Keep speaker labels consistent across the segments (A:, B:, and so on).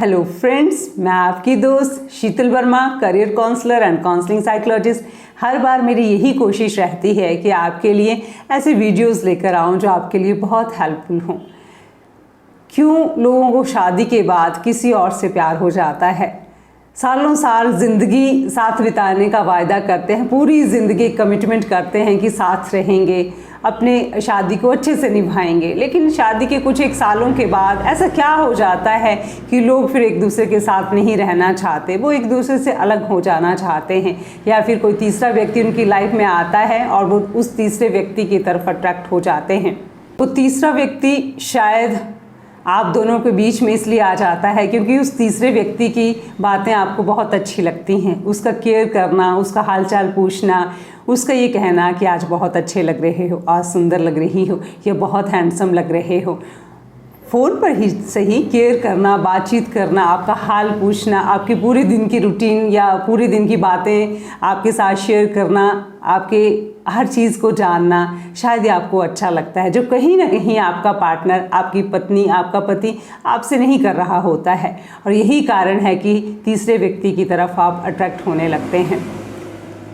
A: Hello friends, मैं आपकी दोस्त Sheetal Verma, career counsellor and counselling psychologist. हर बार मेरी यही कोशिश रहती है कि आपके लिए ऐसे वीडियोस लेकर आऊं जो आपके लिए बहुत हेल्पफुल हों। क्यों लोगों को शादी के बाद किसी और से प्यार हो जाता है? सालों साल ज़िंदगी साथ बिताने का वायदा करते हैं, पूरी ज़िंदगी कमिटमेंट करते हैं कि साथ रहेंगे, अपने शादी को अच्छे से निभाएंगे। लेकिन शादी के कुछ एक सालों के बाद ऐसा क्या हो जाता है कि लोग फिर एक दूसरे के साथ नहीं रहना चाहते, वो एक दूसरे से अलग हो जाना चाहते हैं, या फिर कोई तीसरा व्यक्ति उनकी लाइफ में आता है और वो उस तीसरे व्यक्ति की तरफ अट्रैक्ट हो जाते हैं। वो तीसरा व्यक्ति शायद आप दोनों के बीच में इसलिए आ जाता है क्योंकि उस तीसरे व्यक्ति की बातें आपको बहुत अच्छी लगती हैं। उसका केयर करना, उसका हालचाल पूछना, उसका ये कहना कि आज बहुत अच्छे लग रहे हो, आज सुंदर लग रही हो, या बहुत हैंडसम लग रहे हो। फ़ोन पर ही सही केयर करना, बातचीत करना, आपका हाल पूछना, आपके पूरे दिन की रूटीन या पूरे दिन की बातें आपके साथ शेयर करना, आपके हर चीज़ को जानना, शायद ये आपको अच्छा लगता है, जो कहीं ना कहीं आपका पार्टनर, आपकी पत्नी, आपका पति आपसे नहीं कर रहा होता है। और यही कारण है कि तीसरे व्यक्ति की तरफ आप अट्रैक्ट होने लगते हैं।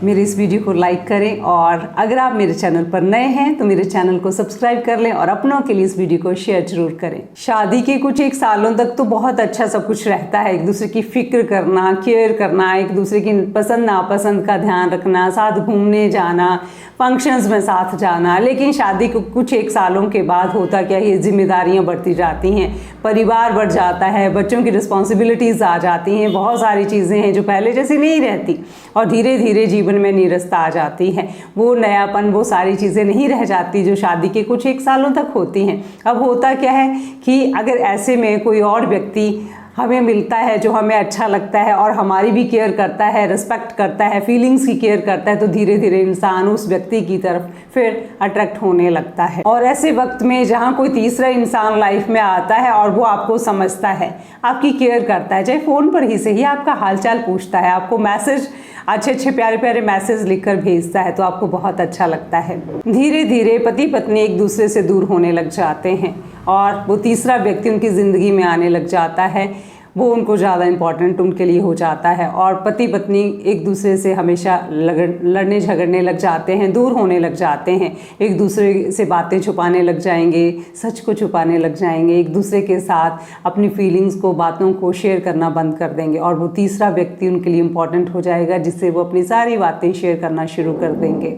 A: मेरे इस वीडियो को लाइक करें, और अगर आप मेरे चैनल पर नए हैं तो मेरे चैनल को सब्सक्राइब कर लें और अपनों के लिए इस वीडियो को शेयर जरूर करें। शादी के कुछ एक सालों तक तो बहुत अच्छा सब कुछ रहता है, एक दूसरे की फिक्र करना, केयर करना, एक दूसरे की पसंद नापसंद का ध्यान रखना, साथ घूमने जाना, फंक्शंस में साथ जाना। लेकिन शादी को कुछ एक सालों के बाद होता क्या, ये जिम्मेदारियां बढ़ती जाती हैं, परिवार बढ़ जाता है, बच्चों की रिस्पॉन्सिबिलिटीज़ आ जाती हैं, बहुत सारी चीज़ें हैं जो पहले जैसी नहीं रहती, और धीरे धीरे जीवन में नीरसता आ जाती है। वो नयापन, वो सारी चीज़ें नहीं रह जाती जो शादी के कुछ एक सालों तक होती हैं। अब होता क्या है कि अगर ऐसे में कोई और व्यक्ति हमें मिलता है जो हमें अच्छा लगता है और हमारी भी केयर करता है, रिस्पेक्ट करता है, फीलिंग्स की केयर करता है, तो धीरे धीरे इंसान उस व्यक्ति की तरफ फिर अट्रैक्ट होने लगता है। और ऐसे वक्त में जहाँ कोई तीसरा इंसान लाइफ में आता है और वो आपको समझता है, आपकी केयर करता है, चाहे फ़ोन पर ही सही, आपका हालचाल पूछता है, आपको मैसेज, अच्छे अच्छे प्यारे प्यारे मैसेज लिखकर भेजता है, तो आपको बहुत अच्छा लगता है। धीरे धीरे पति पत्नी एक दूसरे से दूर होने लग जाते हैं और वो तीसरा व्यक्ति उनकी ज़िंदगी में आने लग जाता है। वो उनको ज़्यादा इम्पॉर्टेंट उनके लिए हो जाता है, और पति पत्नी एक दूसरे से हमेशा लड़ने झगड़ने लग जाते हैं, दूर होने लग जाते हैं, एक दूसरे से बातें छुपाने लग जाएंगे, सच को छुपाने लग जाएंगे, एक दूसरे के साथ अपनी फीलिंग्स को, बातों को शेयर करना बंद कर देंगे, और वो तीसरा व्यक्ति उनके लिए इम्पॉर्टेंट हो जाएगा जिससे वो अपनी सारी बातें शेयर करना शुरू कर देंगे।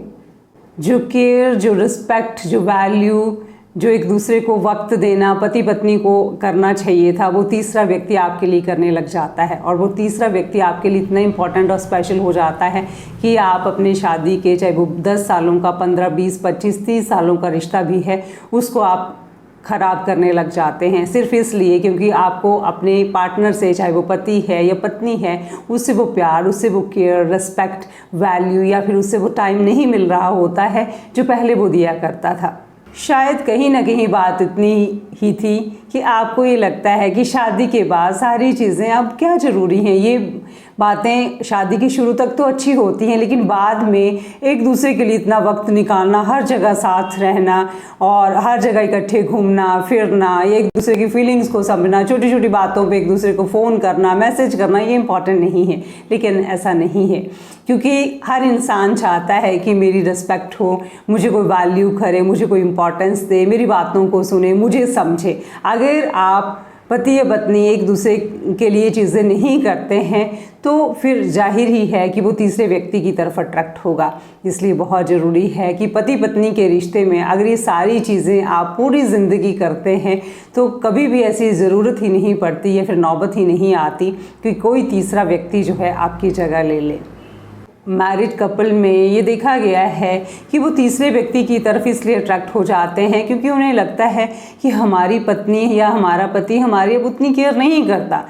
A: जो केयर, जो रिस्पेक्ट, जो वैल्यू, जो एक दूसरे को वक्त देना पति पत्नी को करना चाहिए था, वो तीसरा व्यक्ति आपके लिए करने लग जाता है। और वो तीसरा व्यक्ति आपके लिए इतना इम्पोर्टेंट और स्पेशल हो जाता है कि आप अपने शादी के, चाहे वो 10 सालों का, 15, 20, 25, 30 सालों का रिश्ता भी है, उसको आप ख़राब करने लग जाते हैं, सिर्फ इसलिए क्योंकि आपको अपने पार्टनर से, चाहे वो पति है या पत्नी है, उससे वो प्यार, उससे वो केयर, रिस्पेक्ट, वैल्यू, या फिर उससे वो टाइम नहीं मिल रहा होता है जो पहले वो दिया करता था। शायद कहीं ना कहीं बात इतनी ही थी कि आपको ये लगता है कि शादी के बाद सारी चीज़ें अब क्या ज़रूरी हैं। ये बातें शादी की शुरू तक तो अच्छी होती हैं, लेकिन बाद में एक दूसरे के लिए इतना वक्त निकालना, हर जगह साथ रहना और हर जगह इकट्ठे घूमना फिरना, एक दूसरे की फीलिंग्स को समझना, छोटी छोटी बातों पे एक दूसरे को फ़ोन करना, मैसेज करना, ये इम्पॉर्टेंट नहीं है। लेकिन ऐसा नहीं है, क्योंकि हर इंसान चाहता है कि मेरी रिस्पेक्ट हो, मुझे कोई वैल्यू करे, मुझे कोई इम्पोर्टेंस दे, मेरी बातों को सुने, मुझे समझे। अगर आप पति या पत्नी एक दूसरे के लिए चीज़ें नहीं करते हैं तो फिर जाहिर ही है कि वो तीसरे व्यक्ति की तरफ अट्रैक्ट होगा। इसलिए बहुत ज़रूरी है कि पति पत्नी के रिश्ते में अगर ये सारी चीज़ें आप पूरी ज़िंदगी करते हैं तो कभी भी ऐसी ज़रूरत ही नहीं पड़ती या फिर नौबत ही नहीं आती कि कोई तीसरा व्यक्ति जो है आपकी जगह ले ले। मैरिड कपल में ये देखा गया है कि वो तीसरे व्यक्ति की तरफ इसलिए अट्रैक्ट हो जाते हैं क्योंकि उन्हें लगता है कि हमारी पत्नी या हमारा पति हमारी अब उतनी केयर नहीं करता,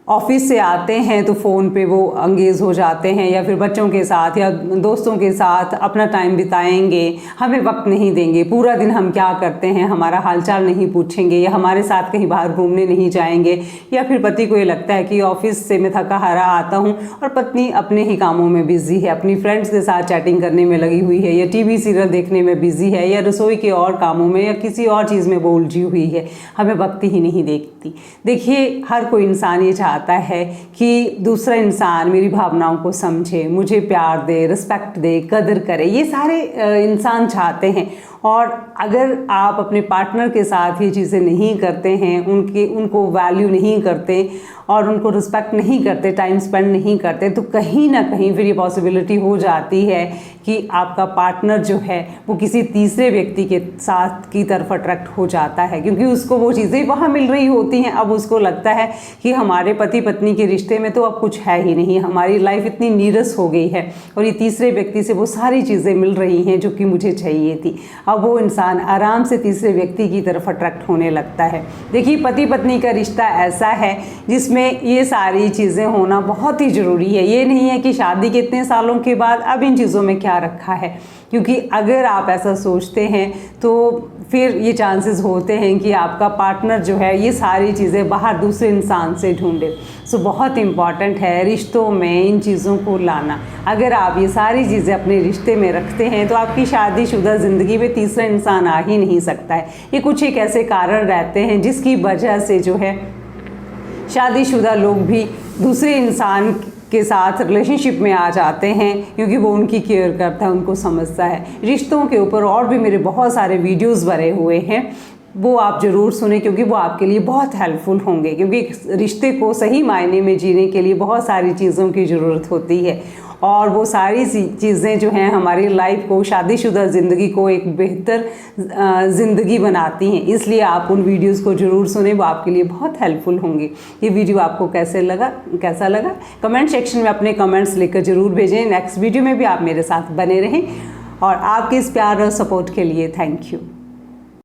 A: ऑफिस से आते हैं तो फ़ोन पे वो एंगेज हो जाते हैं, या फिर बच्चों के साथ या दोस्तों के साथ अपना टाइम बिताएंगे, हमें वक्त नहीं देंगे, पूरा दिन हम क्या करते हैं हमारा हालचाल नहीं पूछेंगे, या हमारे साथ कहीं बाहर घूमने नहीं जाएंगे। या फिर पति को ये लगता है कि ऑफिस से मैं थका हारा आता हूँ और पत्नी अपने ही कामों में बिजी है, अपनी फ्रेंड्स के साथ चैटिंग करने में लगी हुई है, या टीवी सीरियल देखने में बिजी है, या रसोई के और कामों में या किसी और चीज़ में वो उलझी हुई है, हमें वक्त ही नहीं देखती। देखिए, हर कोई इंसान ये चाहता है कि दूसरा इंसान मेरी भावनाओं को समझे, मुझे प्यार दे, रिस्पेक्ट दे, कदर करे, ये सारे इंसान चाहते हैं। और अगर आप अपने पार्टनर के साथ ये चीज़ें नहीं करते हैं, उनको वैल्यू नहीं करते और उनको रिस्पेक्ट नहीं करते, टाइम स्पेंड नहीं करते, तो कहीं ना कहीं फिर ये पॉसिबिलिटी हो जाती है कि आपका पार्टनर जो है वो किसी तीसरे व्यक्ति के साथ की तरफ अट्रैक्ट हो जाता है, क्योंकि उसको वो चीज़ें वहाँ मिल रही होती हैं। अब उसको लगता है कि हमारे पति पत्नी के रिश्ते में तो अब कुछ है ही नहीं, हमारी लाइफ इतनी नीरस हो गई है और ये तीसरे व्यक्ति से वो सारी चीज़ें मिल रही हैं जो कि मुझे चाहिए थी। अब वो इंसान आराम से तीसरे व्यक्ति की तरफ अट्रैक्ट होने लगता है। देखिए, पति पत्नी का रिश्ता ऐसा है जिसमें ये सारी चीज़ें होना बहुत ही ज़रूरी है। ये नहीं है कि शादी के इतने सालों के बाद अब इन चीज़ों में क्या रखा है, क्योंकि अगर आप ऐसा सोचते हैं तो फिर ये चांसेस होते हैं कि आपका पार्टनर जो है ये सारी चीज़ें बाहर दूसरे इंसान से ढूंढे। सो बहुत इम्पॉर्टेंट है रिश्तों में इन चीज़ों को लाना। अगर आप ये सारी चीज़ें अपने रिश्ते में रखते हैं तो आपकी शादीशुदा ज़िंदगी में तीसरा इंसान आ ही नहीं सकता है। ये कुछ एक ऐसे कारण रहते हैं जिसकी वजह से जो है शादीशुदा लोग भी दूसरे इंसान के साथ रिलेशनशिप में आ जाते हैं, क्योंकि वो उनकी केयर करता है, उनको समझता है। रिश्तों के ऊपर और भी मेरे बहुत सारे वीडियोस बने हुए हैं, वो आप ज़रूर सुने, क्योंकि वो आपके लिए बहुत हेल्पफुल होंगे। क्योंकि रिश्ते को सही मायने में जीने के लिए बहुत सारी चीज़ों की ज़रूरत होती है, और वो सारी चीज़ें जो हैं हमारी लाइफ को, शादीशुदा ज़िंदगी को एक बेहतर ज़िंदगी बनाती हैं। इसलिए आप उन वीडियोस को ज़रूर सुने, वो आपके लिए बहुत हेल्पफुल होंगे। ये वीडियो आपको कैसा लगा कमेंट सेक्शन में अपने कमेंट्स लिखकर ज़रूर भेजें। नेक्स्ट वीडियो में भी आप मेरे साथ बने रहें, और आपके इस प्यार और सपोर्ट के लिए थैंक यू।